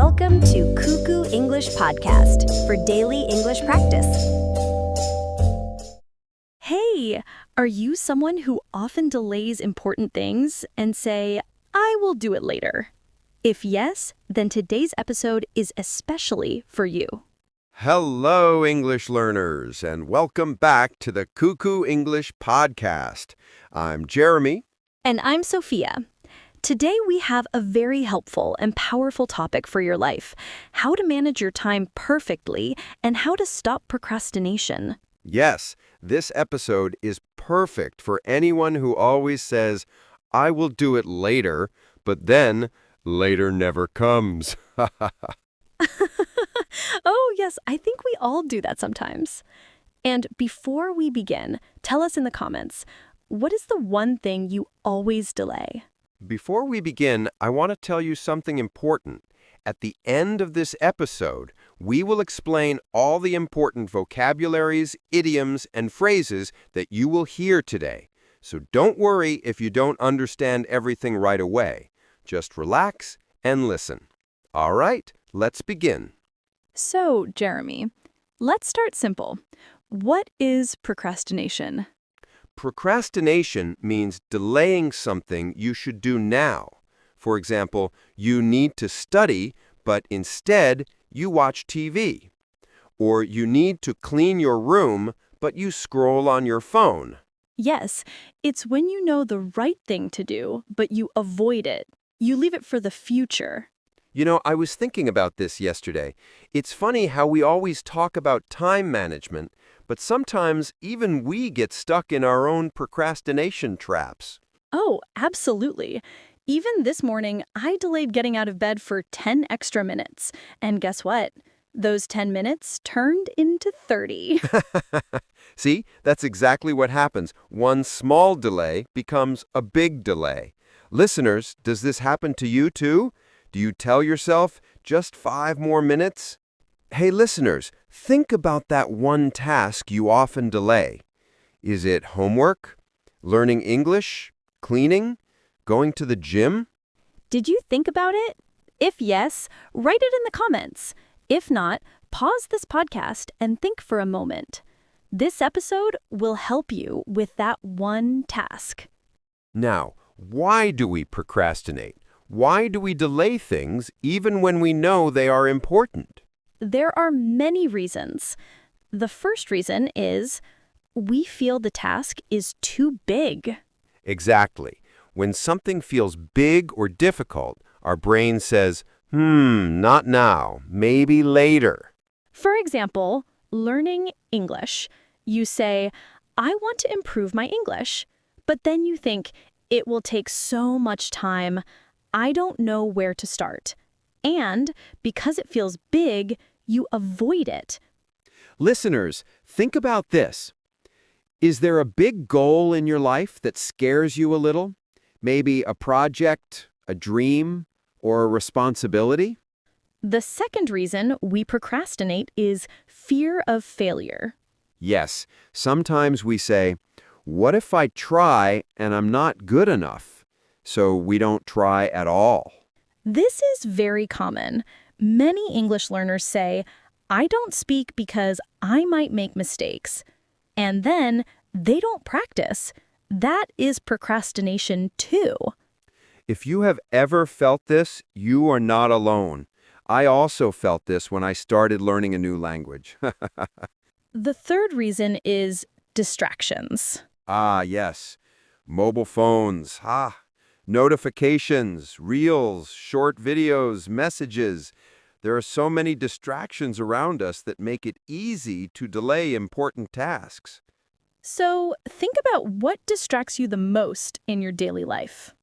Welcome to Cuckoo English Podcast for daily English practice. Hey, are you someone who often delays important things and say, I will do it later? If yes, then today's episode is especially for you. Hello, English learners, and welcome back to the Cuckoo English Podcast. I'm Jeremy. And I'm Sophia. Today we have a very helpful and powerful topic for your life: how to manage your time perfectly and how to stop procrastination. Yes, this episode is perfect for anyone who always says, I will do it later, but then later never comes. Oh, yes, I think we all do that sometimes. And before we begin, tell us in the comments, what is the one thing you always delay? Before we begin, I want to tell you something important. At the end of this episode, we will explain all the important vocabularies, idioms, and phrases that you will hear today. So don't worry if you don't understand everything right away. Just relax and listen. All right, let's begin. So, Jeremy, let's start simple. What is procrastination? Procrastination means delaying something you should do now. For example, you need to study, but instead you watch TV. Or you need to clean your room, but you scroll on your phone. Yes, it's when you know the right thing to do, but you avoid it. You leave it for the future. You know, I was thinking about this yesterday. It's funny how we always talk about time management, but sometimes even we get stuck in our own procrastination traps. Oh, absolutely. Even this morning, I delayed getting out of bed for 10 extra minutes. And guess what? Those 10 minutes turned into 30. See, that's exactly what happens. One small delay becomes a big delay. Listeners, does this happen to you too? Do you tell yourself, just 5 more minutes? Hey, listeners, think about that one task you often delay. Is it homework? Learning English? Cleaning? Going to the gym? Did you think about it? If yes, write it in the comments. If not, pause this podcast and think for a moment. This episode will help you with that one task. Now, why do we procrastinate? Why do we delay things even when we know they are important? There are many reasons. The first reason is we feel the task is too big. Exactly. When something feels big or difficult, our brain says, not now, maybe later. For example, learning English. You say, I want to improve my English. But then you think, it will take so much time. I don't know where to start. And because it feels big, you avoid it. Listeners, think about this. Is there a big goal in your life that scares you a little? Maybe a project, a dream, or a responsibility? The second reason we procrastinate is fear of failure. Yes, sometimes we say, what if I try and I'm not good enough? So we don't try at all. This is very common. Many English learners say, I don't speak because I might make mistakes. And then they don't practice. That is procrastination too. If you have ever felt this, you are not alone. I also felt this when I started learning a new language. The third reason is distractions. Ah, yes. Mobile phones. Notifications, reels, short videos, messages. There are so many distractions around us that make it easy to delay important tasks. So think about what distracts you the most in your daily life.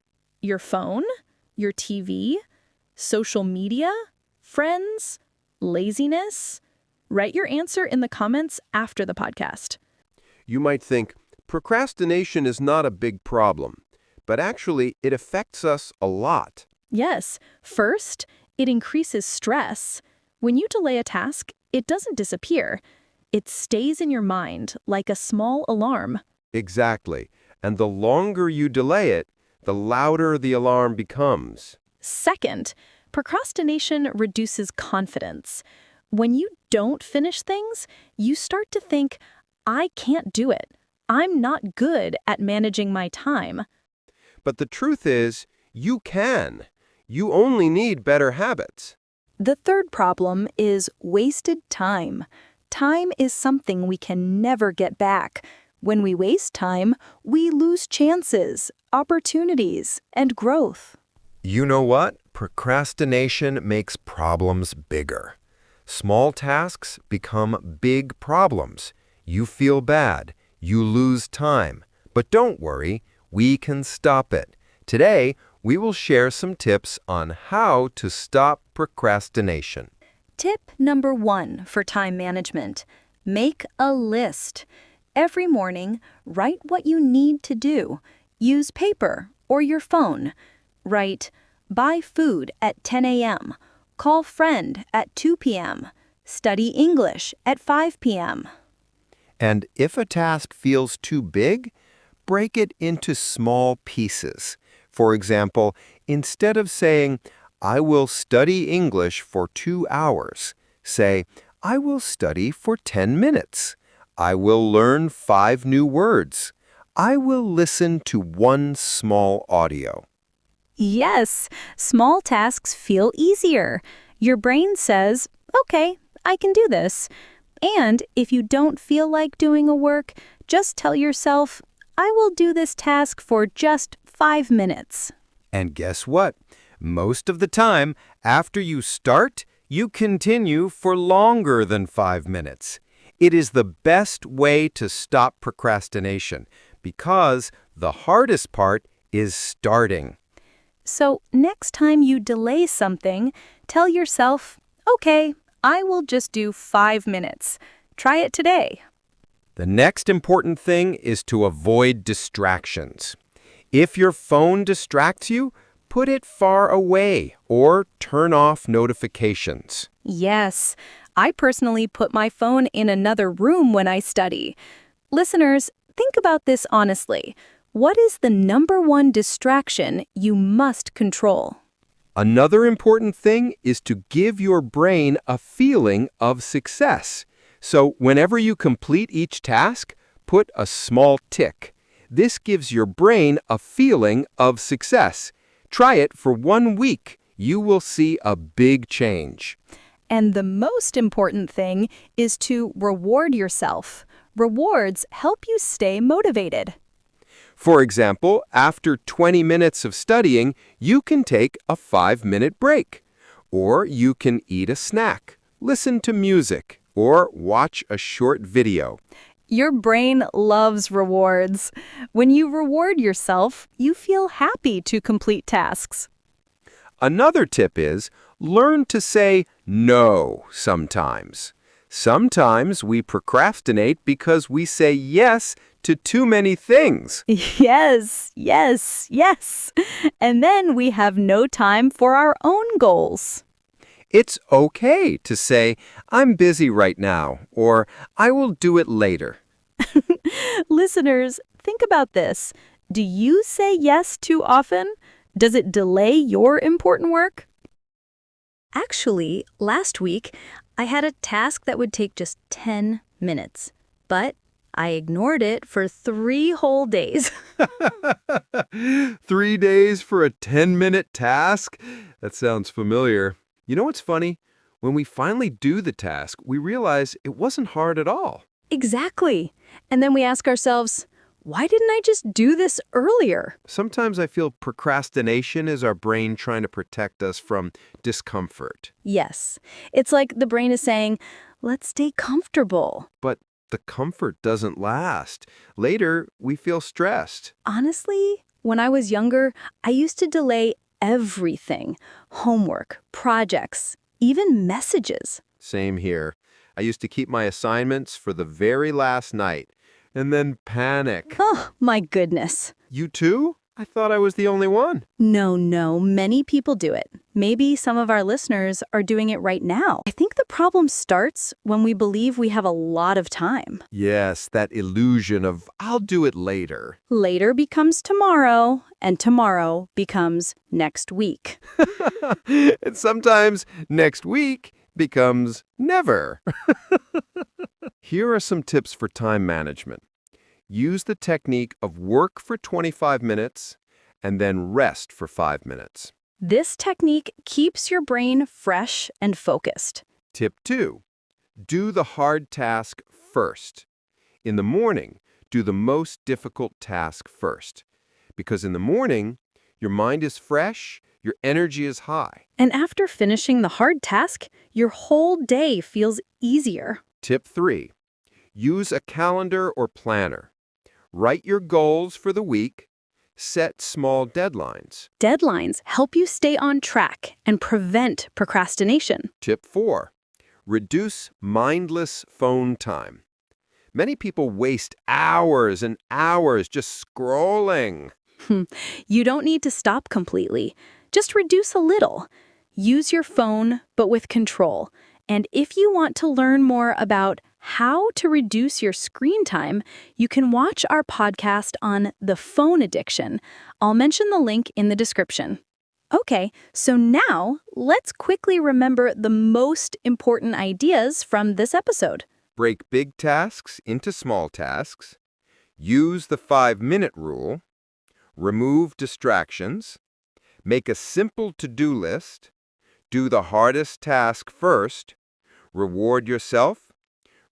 Your phone, your TV, social media, friends, laziness. Write your answer in the comments after the podcast. You might think, procrastination is not a big problem, but actually it affects us a lot. Yes. First, it increases stress. When you delay a task, it doesn't disappear. It stays in your mind like a small alarm. Exactly. And the longer you delay it, the louder the alarm becomes. Second, Procrastination reduces confidence. When you don't finish things, you start to think, I can't do it. I'm not good at managing my time. But the truth is, you can. You only need better habits. The third problem is wasted time. Time is something we can never get back. When we waste time, we lose chances, opportunities, and growth. You know what? Procrastination makes problems bigger. Small tasks become big problems. You feel bad. You lose time. But don't worry, we can stop it. Today, we will share some tips on how to stop procrastination. Tip number 1 for time management. Make a list. Every morning, write what you need to do. Use paper or your phone. Write, buy food at 10 a.m. Call friend at 2 p.m. Study English at 5 p.m. And if a task feels too big, break it into small pieces. For example, instead of saying, I will study English for 2 hours, say, I will study for 10 minutes. I will learn 5 new words. I will listen to 1 small audio. Yes, small tasks feel easier. Your brain says, okay, I can do this. And if you don't feel like doing a work, just tell yourself, I will do this task for just 5 minutes. And guess what? Most of the time, after you start, you continue for longer than 5 minutes. It is the best way to stop procrastination because the hardest part is starting. So next time you delay something, tell yourself, okay, I will just do 5 minutes. Try it today. The next important thing is to avoid distractions. If your phone distracts you, put it far away or turn off notifications. Yes, I personally put my phone in another room when I study. Listeners, think about this honestly. What is the number 1 distraction you must control? Another important thing is to give your brain a feeling of success. So whenever you complete each task, put a small tick. This gives your brain a feeling of success. Try it for 1 week. You will see a big change. And the most important thing is to reward yourself. Rewards help you stay motivated. For example, after 20 minutes of studying, you can take a 5-minute break. Or you can eat a snack, listen to music, or watch a short video. Your brain loves rewards. When you reward yourself, you feel happy to complete tasks. Another tip is learn to say no sometimes. Sometimes we procrastinate because we say yes to too many things. Yes, yes, yes. And then we have no time for our own goals. It's okay to say, I'm busy right now, or I will do it later. Listeners, think about this. Do you say yes too often? Does it delay your important work? Actually, last week, I had a task that would take just 10 minutes, but I ignored it for 3 whole days. 3 days for a 10-minute task? That sounds familiar. You know what's funny? When we finally do the task, we realize it wasn't hard at all. Exactly. And then we ask ourselves, why didn't I just do this earlier? Sometimes I feel procrastination is our brain trying to protect us from discomfort. Yes. It's like the brain is saying, let's stay comfortable. But the comfort doesn't last. Later, we feel stressed. Honestly, when I was younger, I used to delay everything. Homework, projects, even messages. Same here. I used to keep my assignments for the very last night and then panic. Oh, my goodness. You too? I thought I was the only one. No, many people do it. Maybe some of our listeners are doing it right now. I think the problem starts when we believe we have a lot of time. Yes, that illusion of I'll do it later. Later becomes tomorrow, and tomorrow becomes next week. And sometimes next week becomes never. Here are some tips for time management. Use the technique of work for 25 minutes and then rest for 5 minutes. This technique keeps your brain fresh and focused. Tip 2. Do the hard task first. In the morning, do the most difficult task first. Because in the morning, your mind is fresh, your energy is high. And after finishing the hard task, your whole day feels easier. Tip 3. Use a calendar or planner. Write your goals for the week. Set small deadlines. Deadlines help you stay on track and prevent procrastination. Tip 4. Reduce mindless phone time. Many people waste hours and hours just scrolling. You don't need to stop completely. Just reduce a little. Use your phone, but with control. And if you want to learn more about how to reduce your screen time, you can watch our podcast on the phone addiction. I'll mention the link in the description. Okay, so now let's quickly remember the most important ideas from this episode. Break big tasks into small tasks. Use the 5-minute rule. Remove distractions. Make a simple to-do list. Do the hardest task first. Reward yourself.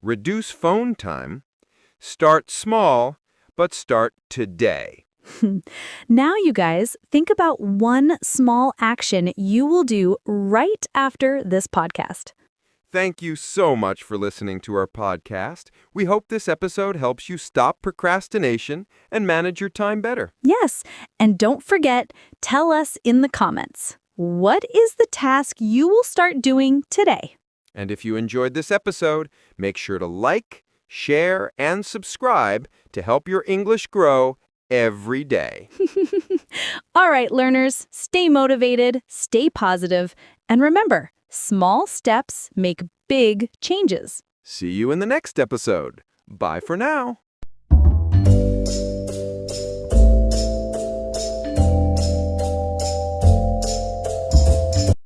Reduce phone time. Start small, but start today. Now, you guys, think about one small action you will do right after this podcast. Thank you so much for listening to our podcast. We hope this episode helps you stop procrastination and manage your time better. Yes, and don't forget, tell us in the comments, what is the task you will start doing today? And if you enjoyed this episode, make sure to like, share, and subscribe to help your English grow every day. All right, learners, stay motivated, stay positive, and remember, small steps make big changes. See you in the next episode. Bye for now.